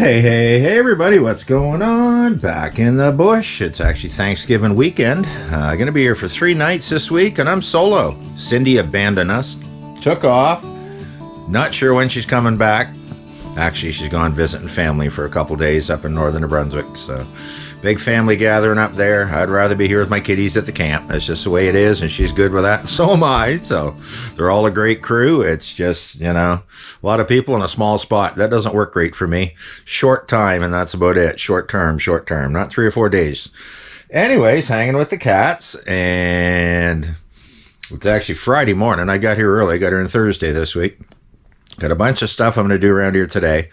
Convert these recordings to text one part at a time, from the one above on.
Hey everybody, what's going on? Back in the bush. It's actually Thanksgiving weekend. Gonna be here for 3 nights this week, and I'm solo. Cindy abandoned us, took off. Not sure when she's coming back. Actually, she's gone visiting family for a couple days up in northern New Brunswick, so big family gathering up there. I'd rather be here with my kitties at the camp. That's just the way it is, and she's good with that. So am I. So they're all a great crew. It's just, you know, a lot of people in a small spot. That doesn't work great for me. Short time, and that's about it. Short term, not 3 or 4 days. Anyways, hanging with the cats, and it's actually Friday morning. I got here early. I got here on Thursday this week. Got a bunch of stuff I'm going to do around here today.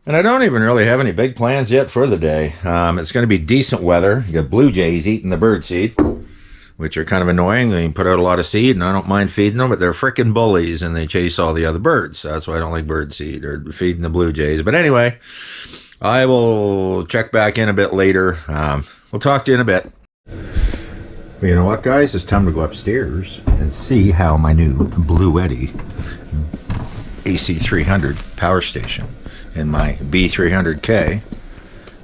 And I don't even really have any big plans yet for the day. It's going to be decent weather. You got blue jays eating the bird seed, which are kind of annoying. They put out a lot of seed, and I don't mind feeding them, but they're freaking bullies, and they chase all the other birds. That's why I don't like bird seed or feeding the blue jays. But anyway, I will check back in a bit later. We'll talk to you in a bit. Well, you know what, guys? It's time to go upstairs and see how my new Blue Eddy AC300 power station and my B300K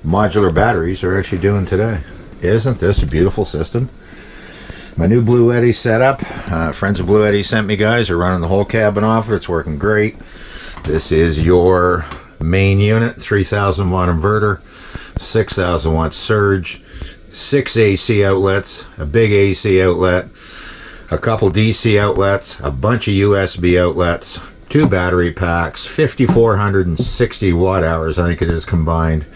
modular batteries are actually doing today. Isn't this a beautiful system? My new Blue Eddy setup. Friends of Blue Eddy sent me, guys. Are running the whole cabin off it. It's working great. This is your main unit, 3000 watt inverter, 6000 watt surge, 6 AC outlets, a big AC outlet, a couple DC outlets, a bunch of USB outlets, 2 battery packs, 5,460 watt hours, I think it is combined.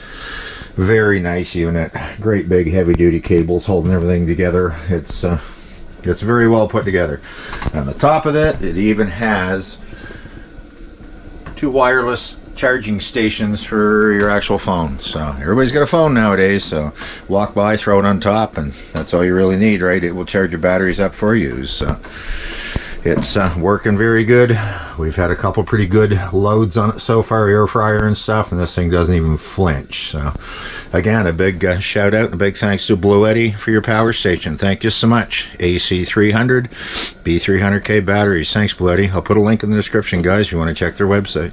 Very nice unit. Great big heavy duty cables holding everything together. It's very well put together. And on the top of it, it even has 2 wireless charging stations for your actual phone. So everybody's got a phone nowadays, so walk by, throw it on top, and that's all you really need, right? It will charge your batteries up for you. So it's working very good. We've had a couple pretty good loads on it so far, air fryer and stuff, and this thing doesn't even flinch. So again, a big shout out and a big thanks to Blue Eddy for your power station. Thank you so much. AC300 B300K batteries. Thanks, Blue Eddy. I'll put a link in the description, guys, if you want to check their website.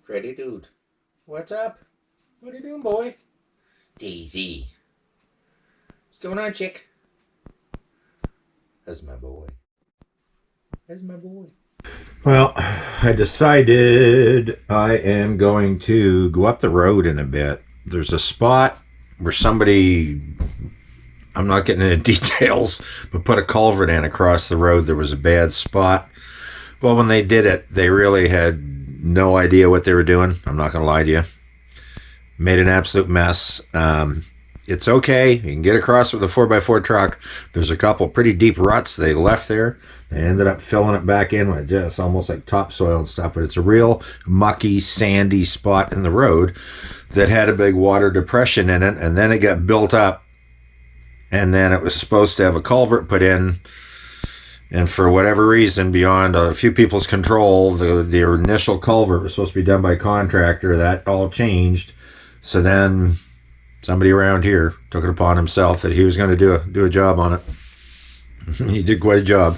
Pretty dude, what's up? What are you doing, boy? Daisy, what's going on, chick? That's my boy. That's my boy. Well, I decided I am going to go up the road in a bit. There's a spot where somebody, I'm not getting into details, but put a culvert in across the road. There was a bad spot. Well, when they did it, they really had no idea what they were doing. I'm not going to lie to you. Made an absolute mess. It's okay. You can get across with a 4x4 truck. There's a couple pretty deep ruts they left there. They ended up filling it back in with just almost like topsoil and stuff. But it's a real mucky, sandy spot in the road that had a big water depression in it. And then it got built up. And then it was supposed to have a culvert put in. And for whatever reason, beyond a few people's control, the initial culvert was supposed to be done by a contractor. That all changed. So then somebody around here took it upon himself that he was going to do a job on it. He did quite a job.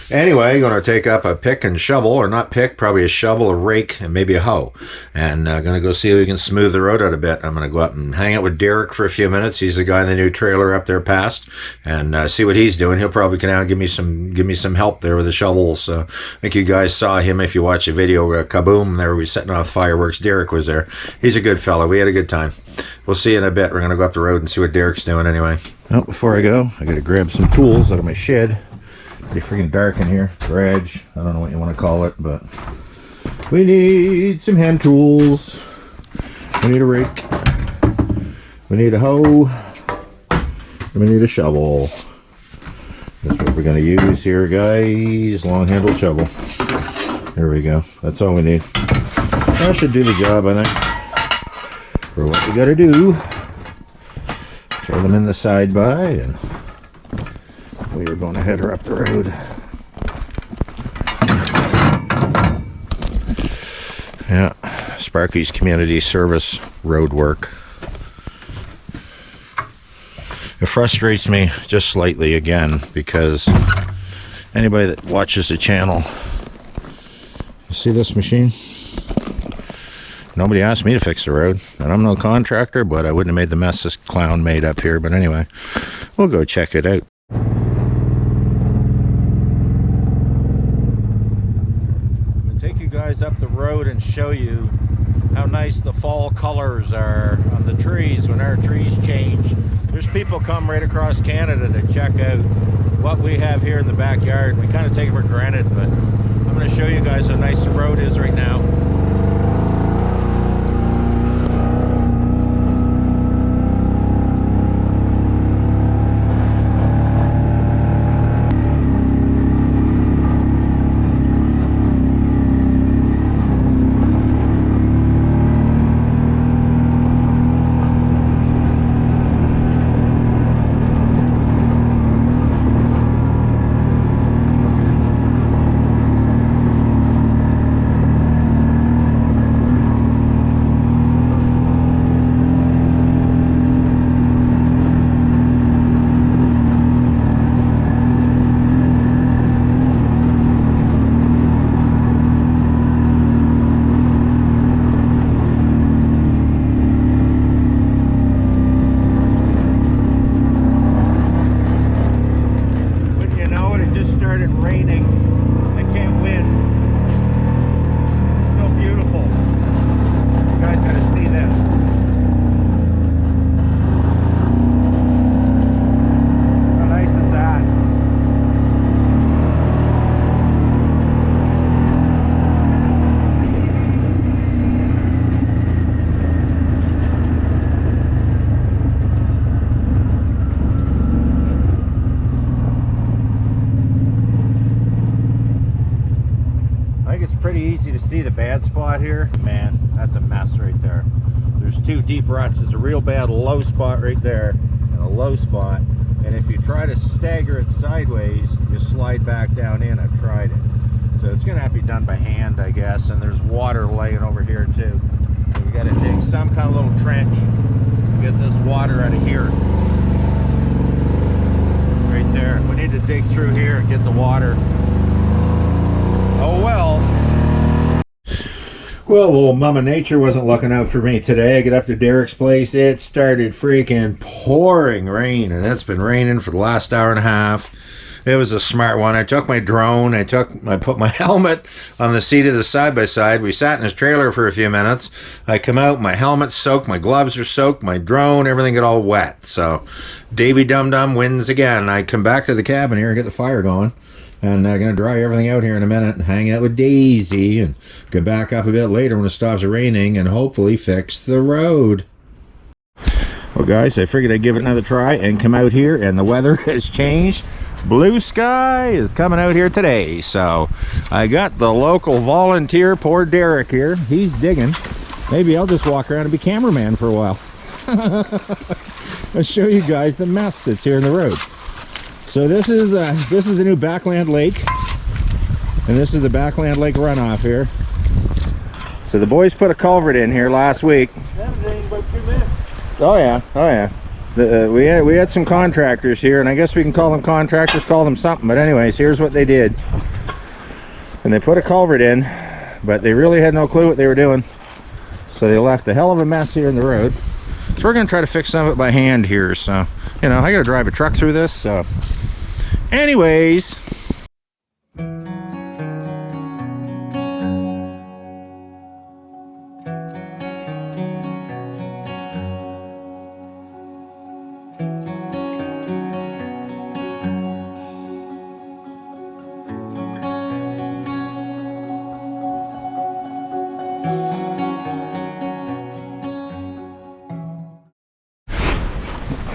Anyway, going to take up a pick and shovel, or not pick, probably a shovel, a rake, and maybe a hoe. And going to go see if we can smooth the road out a bit. I'm going to go up and hang out with Derrick for a few minutes. He's the guy in the new trailer up there past, and see what he's doing. He'll probably come out and give me some help there with the shovel. So I think you guys saw him if you watch the video. Kaboom! There, we setting off fireworks. Derrick was there. He's a good fellow. We had a good time. We'll see you in a bit. We're going to go up the road and see what Derrick's doing anyway. Well, before I go, I got to grab some tools out of my shed. Pretty freaking dark in here. Garage. I don't know what you want to call it, but we need some hand tools. We need a rake. We need a hoe. And we need a shovel. That's what we're going to use here, guys. Long handled shovel. There we go. That's all we need. That should do the job, I think. For what we got to do. Throw them in the side by, and we are going to head her up the road. Yeah, Sparky's Community Service road work. It frustrates me just slightly again, because anybody that watches the channel, you see this machine? Nobody asked me to fix the road, and I'm no contractor, but I wouldn't have made the mess this clown made up here. But anyway, we'll go check it out. I'm going to take you guys up the road and show you how nice the fall colors are on the trees when our trees change. There's people come right across Canada to check out what we have here in the backyard. We kind of take it for granted, but I'm going to show you guys how nice the road is right now. Pretty easy to see the bad spot here. Man, that's a mess right there. There's two deep ruts. There's a real bad low spot right there and a low spot, and if you try to stagger it sideways, you slide back down in. I've tried it, so it's gonna have to be done by hand, I guess. And there's water laying over here too, so we got to dig some kind of little trench to get this water out of here. Right there, we need to dig through here and get the water. Oh well. Well, old Mama Nature wasn't looking out for me today. I get up to Derrick's place. It started freaking pouring rain, and it's been raining for the last hour and a half. It was a smart one. I took my drone. I put my helmet on the seat of the side-by-side. We sat in his trailer for a few minutes. I come out, my helmet's soaked, my gloves are soaked, my drone, everything got all wet. So, Davy Dum Dum wins again. I come back to the cabin here and get the fire going. And I'm going to dry everything out here in a minute and hang out with Daisy and go back up a bit later when it stops raining and hopefully fix the road. Well, guys, I figured I'd give it another try and come out here, and the weather has changed. Blue sky is coming out here today. So I got the local volunteer, poor Derrick here. He's digging. Maybe I'll just walk around and be cameraman for a while. I'll show you guys the mess that's here in the road. So this is the new Backland Lake, and this is the Backland Lake runoff here. So the boys put a culvert in here last week. That was in about 2 minutes. Oh yeah, oh yeah. We had some contractors here, and I guess we can call them contractors, call them something. But anyways, here's what they did. And they put a culvert in, but they really had no clue what they were doing. So they left a hell of a mess here in the road. So we're gonna try to fix some of it by hand here. So, you know, I gotta drive a truck through this. So, anyways.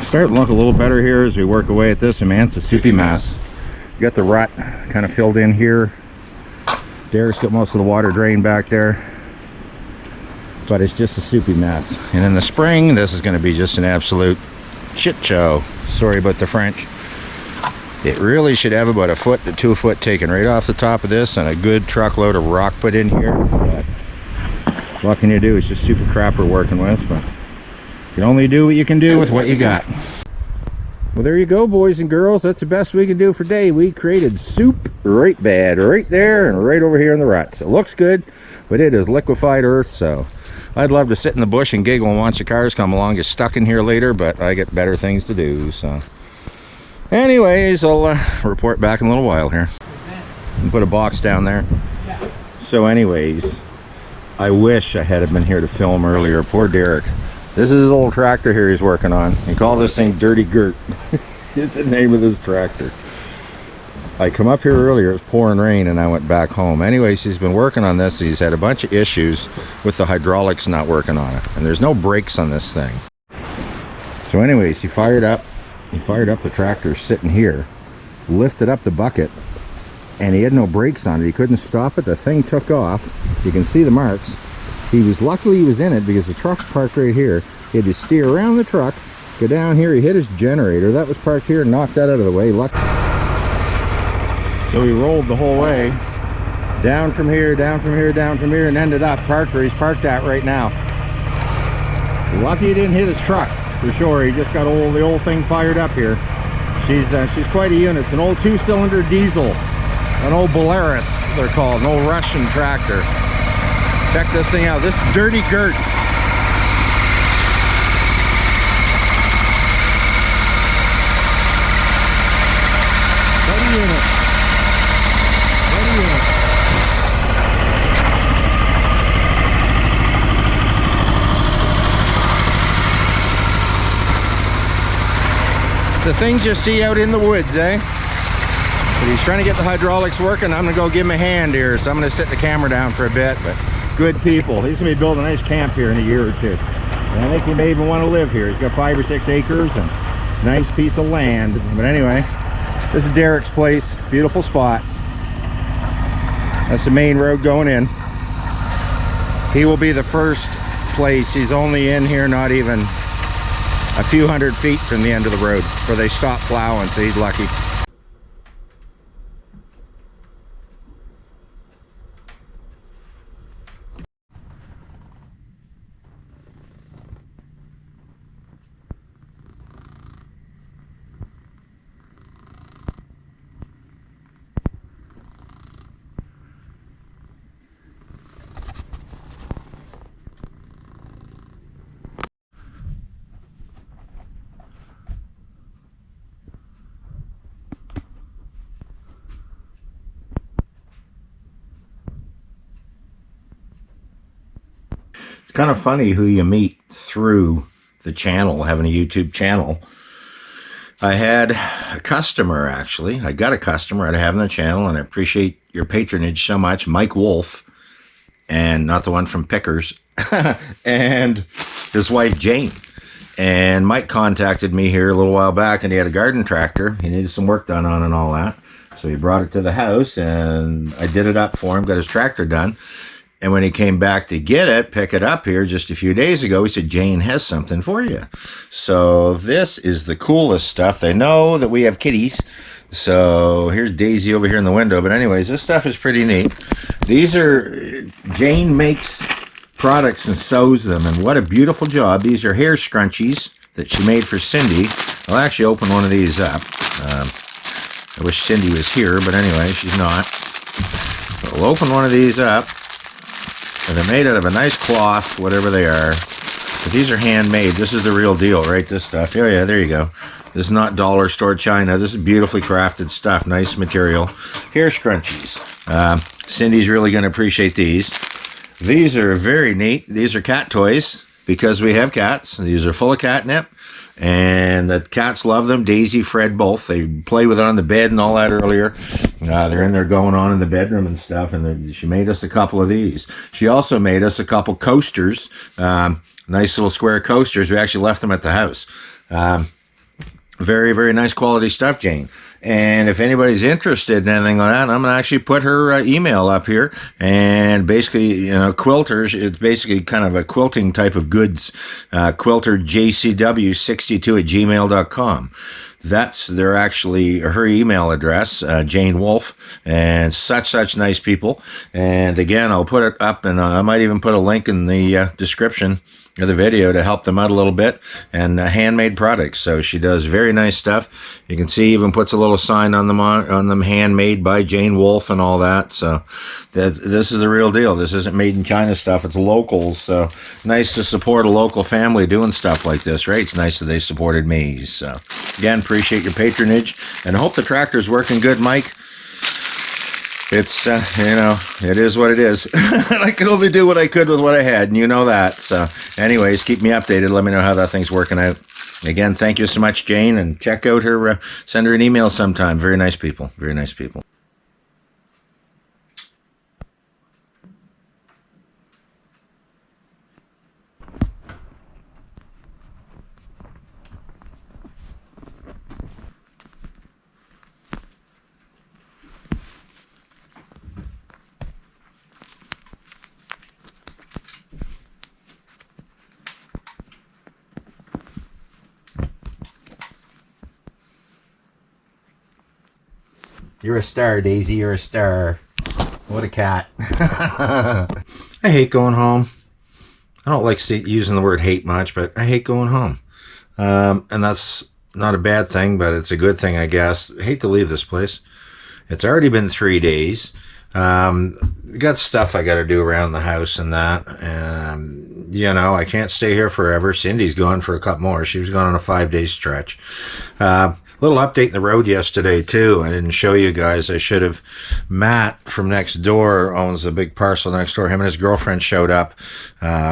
Starting to look a little better here as we work away at this. And man, it's a soupy mess. You got the rut kind of filled in here. Derrick's got most of the water drained back there, but it's just a soupy mess. And in the spring, this is going to be just an absolute shit show. Sorry about the French. It really should have about 1 foot to 2 foot taken right off the top of this, and a good truckload of rock put in here. But what can you do? It's just super crap we're working with. But you can only do what you can do with what you got. Well, there you go, boys and girls. That's the best we can do for today. We created soup right bad, right there and right over here in the ruts. It looks good, but it is liquefied earth, so I'd love to sit in the bush and giggle and watch the cars come along, get stuck in here later, but I get better things to do. So anyways, I'll report back in a little while here and put a box down there. So anyways, I wish I had been here to film earlier. Poor Derrick. This is his old tractor here he's working on. He called this thing Dirty Gert. It's the name of this tractor. I come up here earlier, it was pouring rain, and I went back home. Anyways, he's been working on this. He's had a bunch of issues with the hydraulics not working on it, and there's no brakes on this thing. So anyways, he fired up the tractor sitting here, lifted up the bucket, and he had no brakes on it. He couldn't stop it. The thing took off. You can see the marks. Luckily he was in it because the truck's parked right here. He had to steer around the truck, go down here. He hit his generator that was parked here, knocked that out of the way. So he rolled the whole way down from here, down from here, down from here, and ended up parked where he's parked at right now. Lucky he didn't hit his truck for sure. He just got the old thing fired up here. She's quite a unit. It's an old 2-cylinder diesel, an old Polaris they're called, an old Russian tractor. Check this thing out. This Dirty Gert. What a unit. The things you see out in the woods, eh? But he's trying to get the hydraulics working. I'm gonna go give him a hand here, so I'm gonna sit the camera down for a bit. But good people. He's gonna be building a nice camp here in a year or two. And I think he may even want to live here. He's got 5 or 6 acres and a nice piece of land. But anyway, this is Derrick's place. Beautiful spot. That's the main road going in. He will be the first place. He's only in here not even a few hundred feet from the end of the road where they stop plowing, so he's lucky. Kind of funny who you meet through the channel, having a YouTube channel. I had a customer, actually. I got a customer out of having the channel, and I appreciate your patronage so much. Mike Wolf, and not the one from Pickers, and his wife Jane. And Mike contacted me here a little while back, and he had a garden tractor. He needed some work done on and all that. So he brought it to the house, and I did it up for him, got his tractor done. And when he came back to pick it up here just a few days ago, he said, Jane has something for you. So this is the coolest stuff. They know that we have kitties. So here's Daisy over here in the window. But anyways, this stuff is pretty neat. Jane makes products and sews them. And what a beautiful job. These are hair scrunchies that she made for Cindy. I'll actually open one of these up. I wish Cindy was here, but anyway, she's not. So we'll open one of these up. And they're made out of a nice cloth, whatever they are. But these are handmade. This is the real deal, right? This stuff. Oh, yeah, there you go. This is not dollar store China. This is beautifully crafted stuff. Nice material. Hair scrunchies. Cindy's really going to appreciate these. These are very neat. These are cat toys because we have cats. These are full of catnip. And the cats love them. Daisy, Fred, both. They play with it on the bed and all that earlier. They're in there going on in the bedroom and stuff. And she made us a couple of these. She also made us a couple coasters. Nice little square coasters. We actually left them at the house. Very, very nice quality stuff, Jane. And if anybody's interested in anything like that, I'm going to actually put her email up here. And basically, quilters, it's basically kind of a quilting type of goods. Quilterjcw62@gmail.com. they're actually her email address, Jane Wolfe, and such nice people. And again, I'll put it up, and I might even put a link in the description of the video to help them out a little bit, and handmade products. So she does very nice stuff. You can see even puts a little sign on them handmade by Jane Wolfe and all that. So this is the real deal. This isn't made in China stuff. It's local. So nice to support a local family doing stuff like this, right? It's nice that they supported me. So again, appreciate your patronage, and hope the tractor's working good, Mike. It's, it is what it is. I can only do what I could with what I had, and you know that. So anyways, keep me updated. Let me know how that thing's working out. Again, thank you so much, Jane, and check out her, send her an email sometime. Very nice people. Very nice people. You're a star, Daisy. You're a star. What a cat. I hate going home. I don't like using the word hate much, but I hate going home. And that's not a bad thing, but it's a good thing, I guess. I hate to leave this place. It's already been 3 days. Got stuff I got to do around the house and that. I can't stay here forever. Cindy's gone for a couple more. She was gone on a 5-day stretch. Little update in the road yesterday, too. I didn't show you guys. I should have. Matt from next door owns a big parcel next door. Him and his girlfriend showed up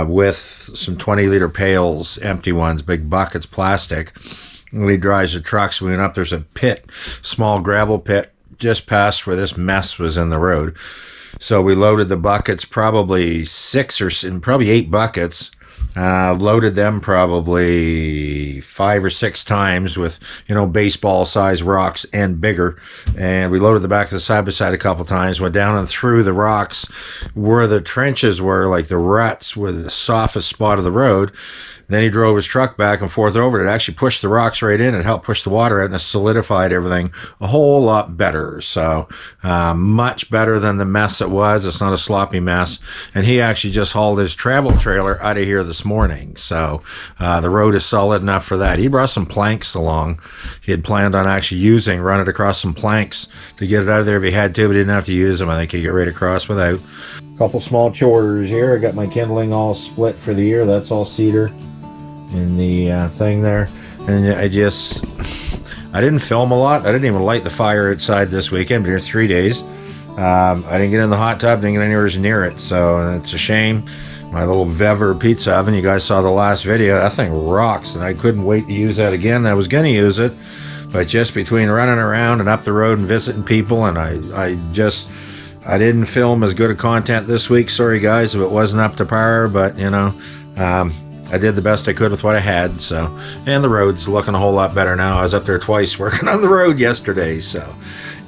with some 20-liter pails, empty ones, big buckets, plastic. When he drives the trucks, we went up. There's a pit, small gravel pit, just past where this mess was in the road. So we loaded the buckets, probably 8 buckets. Loaded them probably 5 or 6 times with, baseball size rocks and bigger. And we loaded the back of the side by side a couple times, went down and through the rocks where the trenches were, like the ruts were the softest spot of the road. Then he drove his truck back and forth over it. It actually pushed the rocks right in. It helped push the water out, and it solidified everything a whole lot better. So much better than the mess it was. It's not a sloppy mess. And he actually just hauled his travel trailer out of here this morning. So the road is solid enough for that. He brought some planks along. He had planned on actually run it across some planks to get it out of there if he had to, but he didn't have to use them. I think he could get right across without. Couple small chores here. I got my kindling all split for the year. That's all cedar in the thing there. And I didn't film a lot. I didn't even light the fire outside this weekend. Been here 3 days. I didn't get in the hot tub. Didn't get anywhere near it. So it's a shame. My little Vever pizza oven, you guys saw the last video. That thing rocks, and I couldn't wait to use that again. I was going to use it, but just between running around and up the road and visiting people, and I didn't film as good a content this week. Sorry, guys, if it wasn't up to par, but, I did the best I could with what I had. So, and the road's looking a whole lot better now. I was up there twice working on the road yesterday. So,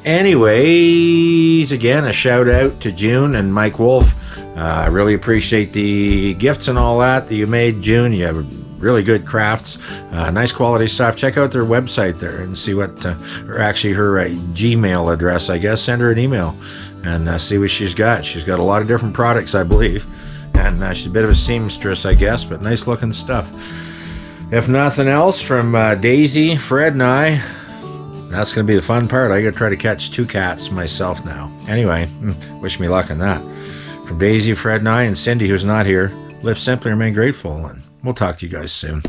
anyways, again, a shout out to June and Mike Wolfe. I really appreciate the gifts and all that you made, June. You have really good crafts, nice quality stuff. Check out their website there and see what, or actually her Gmail address, I guess. Send her an email and see what she's got. She's got a lot of different products, I believe. And she's a bit of a seamstress, I guess, but nice looking stuff. If nothing else, from Daisy, Fred, and I, that's going to be the fun part. I got to try to catch 2 cats myself now. Anyway, wish me luck in that. From Daisy, Fred, and I, and Cindy, who's not here, live simply, remain grateful, and we'll talk to you guys soon.